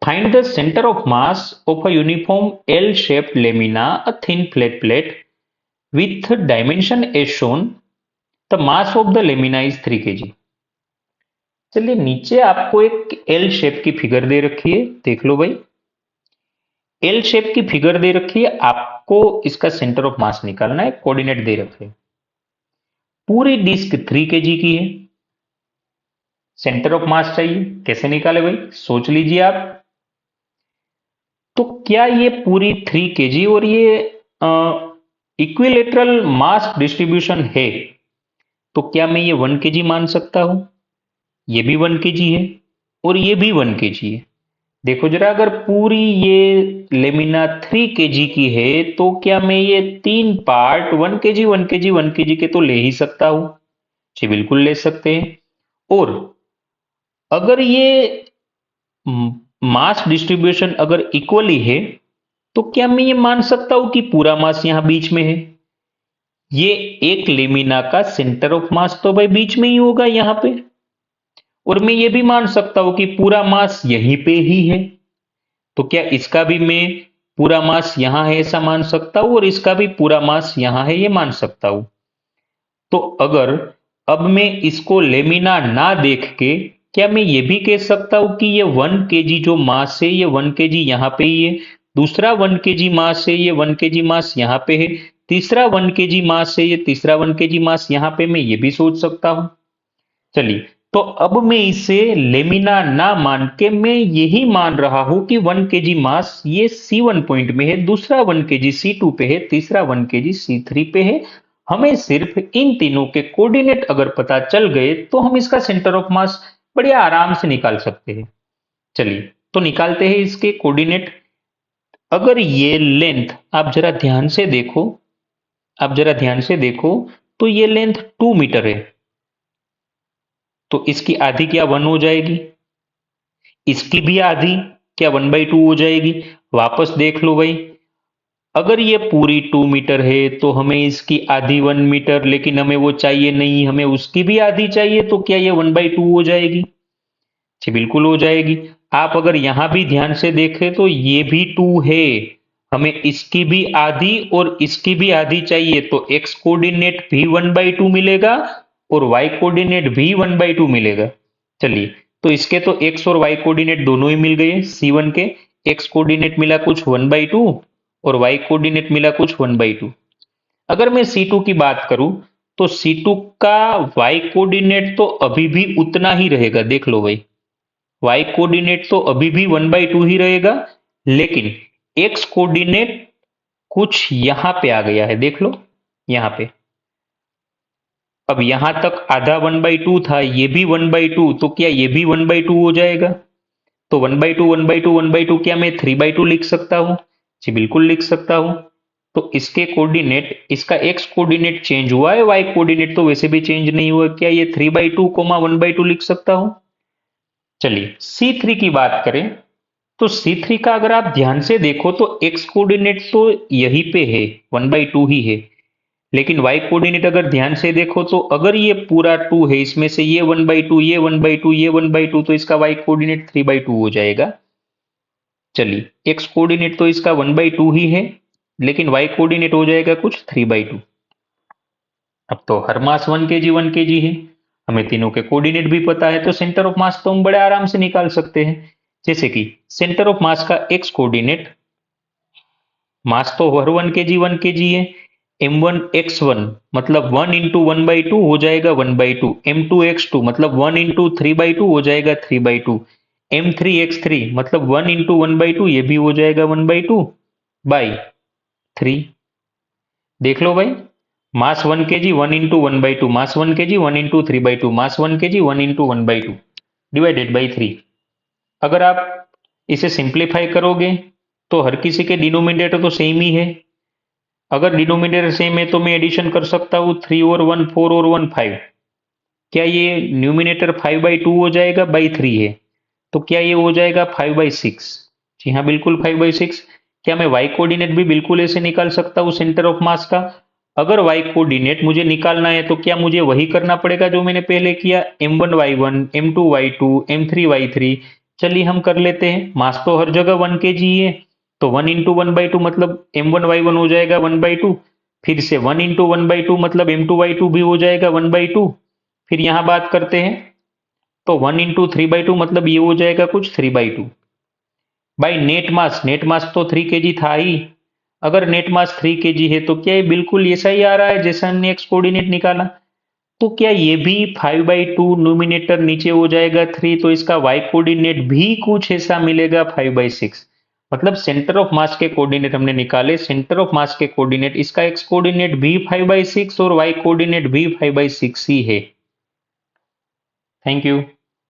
Find the center of mass of a uniform L-shaped lamina, a thin flat plate with dimension as shown. The mass of the lamina is 3 kg. चलिए नीचे आपको एक L shape की figure दे रखी है, देख लो भाई। L shape की फिगर दे रखी है, आपको इसका सेंटर ऑफ मास निकालना है, कोऑर्डिनेट दे रखे हैं। पूरी डिस्क 3 kg की है, सेंटर ऑफ मास चाहिए, कैसे निकाले भाई, सोच लीजिए आप। तो क्या ये पूरी 3 kg और ये इक्विलेटरल मास डिस्ट्रीब्यूशन है, तो क्या मैं ये 1 kg मान सकता हूं? ये भी 1 kg है और ये भी 1 kg है। देखो जरा, अगर पूरी ये लेमिना 3 kg की है तो क्या मैं ये 3 पार्ट 1 kg 1 kg 1 kg के तो ले ही सकता हूं? जी बिल्कुल ले सकते हैं। और अगर ये मास डिस्ट्रीब्यूशन अगर इक्वली है तो क्या मैं ये मान सकता हूं कि पूरा मास यहां बीच में है? ये एक लेमिना का सेंटर ऑफ मास तो भाई बीच में ही होगा यहां पे। और मैं ये भी मान सकता हूं कि पूरा मास यहीं पे ही है। तो क्या इसका भी मैं पूरा मास यहां है ऐसा मान सकता हूं और इसका भी पूरा मास यहां है ये मान सकता हूं। तो अगर अब मैं इसको लेमिना ना देख के क्या मैं ये भी कह सकता हूं कि ये 1 kg जो मास है ये 1 kg यहां पे ही है, दूसरा 1 kg मास है ये 1 kg मास यहां पे है, तीसरा 1 kg मास है ये तीसरा 1 kg मास यहां पे, मैं ये भी सोच सकता हूं। चलिए, तो अब मैं इसे लेमिना ना मान के मैं यही मान रहा हूं कि 1 kg मास ये C1 पॉइंट में है, दूसरा 1 kg C2 पे है, तीसरा 1 kg C3 पे है। हमें सिर्फ इन तीनों के कोऑर्डिनेट अगर पता चल गए तो हम इसका सेंटर ऑफ मास बढ़िया आराम से निकाल सकते हैं। चलिए तो निकालते हैं इसके कोऑर्डिनेट। अगर ये लेंथ आप जरा ध्यान से देखो, आप जरा ध्यान से देखो, तो ये लेंथ 2 मीटर है, तो इसकी आधी क्या 1 हो जाएगी, इसकी भी आधी क्या 1/2 हो जाएगी। वापस देख लो भाई, अगर ये पूरी 2 मीटर है तो हमें इसकी आधी 1 मीटर, लेकिन हमें वो चाहिए नहीं, हमें उसकी भी आधी चाहिए, तो क्या ये 1/2 हो जाएगी? जी बिल्कुल हो जाएगी। आप अगर यहां भी ध्यान से देखें तो ये भी 2 है, हमें इसकी भी आधी और इसकी भी आधी चाहिए, तो एक्स कोऑर्डिनेट भी 1/2 मिलेगा और वाई कोऑर्डिनेट भी 1/2 मिलेगा। चलिए, तो इसके तो एक्स और वाई कोऑर्डिनेट दोनों ही मिल गए C1 के। एक्स कोऑर्डिनेट मिला कुछ 1/2 और वाई कोऑर्डिनेट मिला कुछ 1/2। अगर मैं C2 की बात करूं तो C2 का वाई कोऑर्डिनेट तो अभी भी उतना ही रहेगा, देख लो भाई, वाई कोऑर्डिनेट तो अभी भी 1/2 ही रहेगा, लेकिन एक्स कोऑर्डिनेट कुछ यहां पे आ गया है, देख लो यहां पे। अब यहां तक आधा 1/2 था, ये भी 1/2, तो क्या ये भी 1/2 हो जाएगा? तो 1/2 1/2 1/2 क्या मैं 3/2 लिख सकता हूं? जी बिल्कुल लिख सकता हूं। तो इसके कोऑर्डिनेट, इसका एक्स कोऑर्डिनेट चेंज हुआ है, वाई कोऑर्डिनेट तो वैसे भी चेंज नहीं हुआ, क्या ये 3/2 1/2 लिख सकता हूं? चलिए C3 की बात करें तो C3 का अगर आप ध्यान से देखो तो एक्स कोऑर्डिनेट तो यहीं पे है, 1/2 ही है, लेकिन वाई कोऑर्डिनेट अगर ध्यान से देखो तो अगर ये पूरा 2 है, इसमें से ये 1/2 ये 1/2 ये 1/2, तो इसका वाई कोऑर्डिनेट 3/2 हो जाएगा। चलिए, एक्स कोऑर्डिनेट तो इसका 1/2 ही है, लेकिन वाई कोऑर्डिनेट हो जाएगा कुछ 3/2। अब तो हर मास 1 kg 1 kg है, हमें तीनों के कोऑर्डिनेट भी पता है, तो सेंटर ऑफ मास तो हम बड़े आराम से निकाल सकते हैं। जैसे कि सेंटर ऑफ मास का एक्स कोऑर्डिनेट, मास तो हर 1 kg 1 kg है, m1 x1 मतलब 1 इंटू 1/2 हो जाएगा 1/2, m2 x2 मतलब 1 इंटू 3/2 हो जाएगा 3/2, m3 x3 मतलब 1 इंटू 1/2 ये भी हो जाएगा 1/2 बाई 3। देख लो भाई, मास 1 kg 1 into 1/2, mass 1 kg 1 into 3/2, mass 1 kg 1 into 1/2 divided by 3। अगर आप इसे सिंप्लीफाई करोगे तो हर किसी के डिनोमिनेटर तो सेम ही है। अगर डिनोमिनेटर सेम है तो मैं एडिशन कर सकता हूँ, 3 और 1 4 और 1 5। क्या ये न्यूमिनेटर 5/2 हो जाएगा, बाई 3 है, तो क्या ये हो जाएगा 5/6? जी हाँ बिल्कुल 5/6। क्या मैं वाई कोऑर्डिनेट भी बिल्कुल ऐसे निकाल सकता हूँ सेंटर ऑफ मास का? अगर वाई कोऑर्डिनेट मुझे निकालना है तो क्या मुझे वही करना पड़ेगा जो मैंने पहले किया, m1 y1 m2 y2 m3 y3, चलिए हम कर लेते हैं। मास तो हर जगह 1 kg है, तो 1 इंटू 1/2 मतलब m1y1 हो जाएगा 1/2। फिर से 1 इंटू 1/2 मतलब m2y2 भी हो जाएगा 1/2। फिर यहाँ बात करते हैं, तो 1 इंटू 3/2 मतलब ये हो जाएगा कुछ 3/2। भाई नेट मास तो 3 kg था ही। अगर नेट मास 3 kg है तो क्या ये बिल्कुल ऐसा ही आ रहा है जैसा हमने एक्स कोऑर्डिनेट निकाला? तो क्या ये भी 5/2 नोमिनेटर नीचे हो जाएगा 3, तो इसका y कोऑर्डिनेट भी कुछ ऐसा मिलेगा 5/6। मतलब सेंटर ऑफ मास के कोऑर्डिनेट हमने निकाले, सेंटर ऑफ मास के कोऑर्डिनेट, इसका x कोऑर्डिनेट भी 5/6 और y कोऑर्डिनेट भी 5/6 ही है। Thank you.